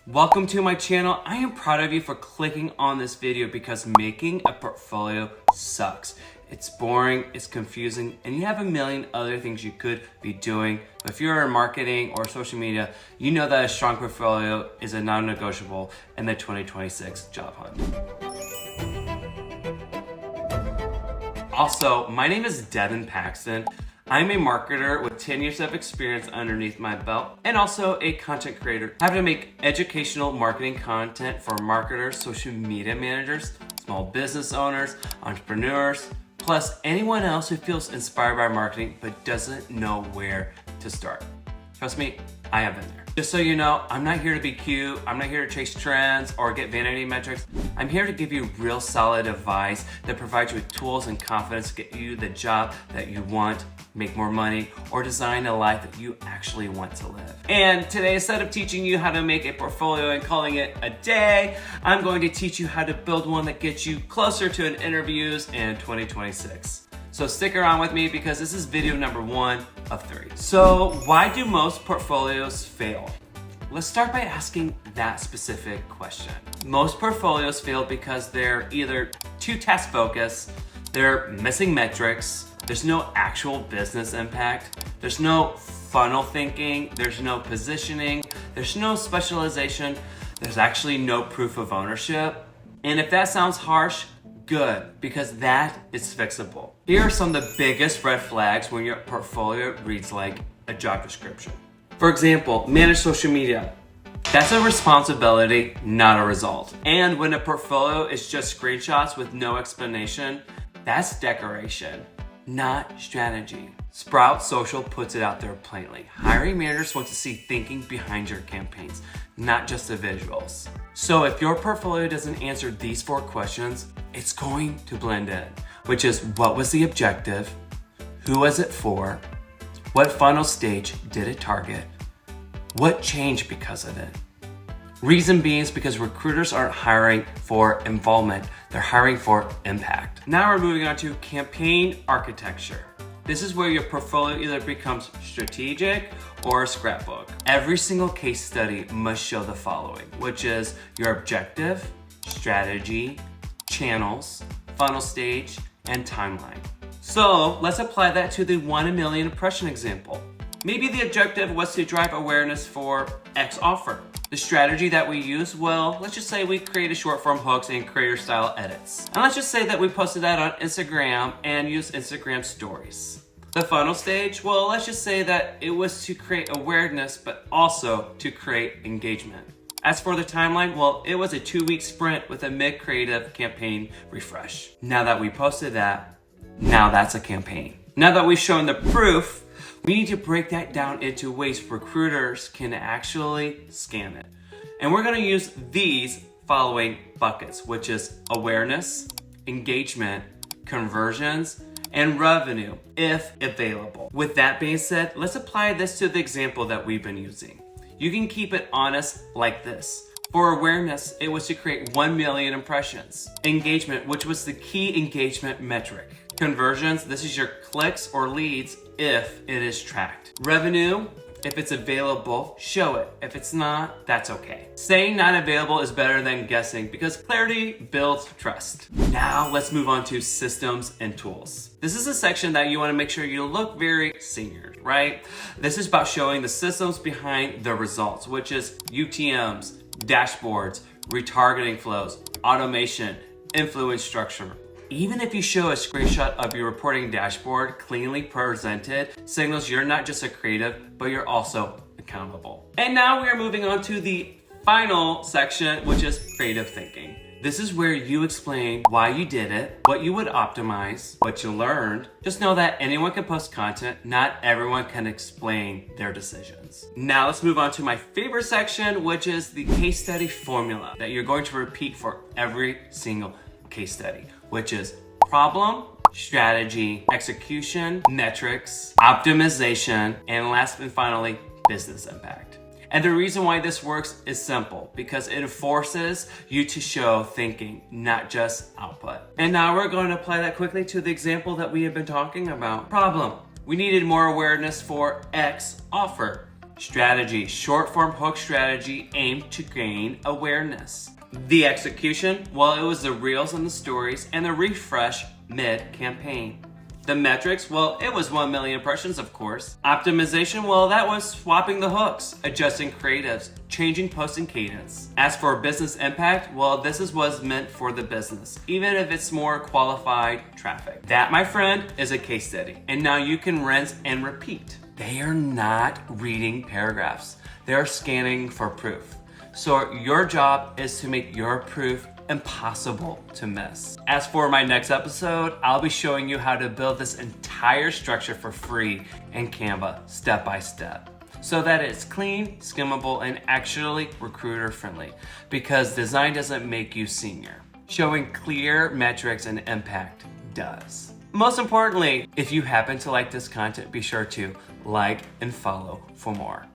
Welcome to my channel. I am proud of you for clicking on this video because making a portfolio sucks. It's boring, it's confusing, and you have a million other things you could be doing. If you're in marketing or social media, you know that a strong portfolio is a non-negotiable in the 2026 job hunt. Also, my name is Devin Paxton. I'm a marketer with 10 years of experience underneath my belt and also a content creator. I have to make educational marketing content for marketers, social media managers, small business owners, entrepreneurs, plus anyone else who feels inspired by marketing but doesn't know where to start. Trust me, I have been there. Just so you know, I'm not here to be cute, I'm not here to chase trends or get vanity metrics. I'm here to give you real solid advice that provides you with tools and confidence to get you the job that you want, make more money, or design a life that you actually want to live. And today, instead of teaching you how to make a portfolio and calling it a day, I'm going to teach you how to build one that gets you closer to an interviews in 2026. So stick around with me because this is video number 1 of 3. So why do most portfolios fail? Let's start by asking that specific question. Most portfolios fail because they're either too task focused, they're missing metrics, there's no actual business impact, there's no funnel thinking, there's no positioning, there's no specialization, there's actually no proof of ownership. And if that sounds harsh, good, because that is fixable. Here are some of the biggest red flags when your portfolio reads like a job description. For example, manage social media. That's a responsibility, not a result. And when a portfolio is just screenshots with no explanation, that's decoration, not strategy. Sprout Social puts it out there plainly. Hiring managers want to see thinking behind your campaigns, not just the visuals. So if your portfolio doesn't answer these 4 questions, it's going to blend in, which is what was the objective? Who was it for? What funnel stage did it target? What changed because of it? Reason being is because recruiters aren't hiring for involvement, they're hiring for impact. Now we're moving on to campaign architecture. This is where your portfolio either becomes strategic or a scrapbook. Every single case study must show the following, which is your objective, strategy, channels, funnel stage, and timeline. So let's apply that to the 1 in a million impression example. Maybe the objective was to drive awareness for X offer. The strategy that we use, well, let's just say we created short form hooks and creator style edits. And let's just say that we posted that on Instagram and used Instagram stories. The funnel stage, well, let's just say that it was to create awareness, but also to create engagement. As for the timeline, well, it was a 2-week sprint with a mid-creative campaign refresh. Now that we posted that, now that's a campaign. Now that we've shown the proof, we need to break that down into ways recruiters can actually scan it. And we're gonna use these following buckets, which is awareness, engagement, conversions, and revenue, if available. With that being said, let's apply this to the example that we've been using. You can keep it honest like this. For awareness, it was to create 1 million impressions. Engagement, which was the key engagement metric. Conversions, this is your clicks or leads if it is tracked. Revenue, if it's available, show it. If it's not, that's okay. Saying not available is better than guessing because clarity builds trust. Now let's move on to systems and tools. This is a section that you want to make sure you look very senior, right? This is about showing the systems behind the results, which is UTMs, dashboards, retargeting flows, automation, influence structure. Even if you show a screenshot of your reporting dashboard cleanly presented, signals you're not just a creative, but you're also accountable. And now we are moving on to the final section, which is creative thinking. This is where you explain why you did it, what you would optimize, what you learned. Just know that anyone can post content, not everyone can explain their decisions. Now let's move on to my favorite section, which is the case study formula that you're going to repeat for every single case study, which is problem, strategy, execution, metrics, optimization, and last and finally, business impact. And the reason why this works is simple, because it forces you to show thinking, not just output. And now we're going to apply that quickly to the example that we have been talking about. Problem, we needed more awareness for X offer. Strategy, short form hook strategy aimed to gain awareness. The execution, well, it was the reels and the stories and the refresh mid-campaign. The metrics, well, it was 1 million impressions, of course. Optimization, well, that was swapping the hooks, adjusting creatives, changing posting cadence. As for business impact, well, this was meant for the business, even if it's more qualified traffic. That, my friend, is a case study. And now you can rinse and repeat. They are not reading paragraphs. They are scanning for proof. So your job is to make your proof impossible to miss. As for my next episode, I'll be showing you how to build this entire structure for free in Canva, step by step, so that it's clean, skimmable, and actually recruiter friendly, because design doesn't make you senior. Showing clear metrics and impact does. Most importantly, if you happen to like this content, be sure to like and follow for more.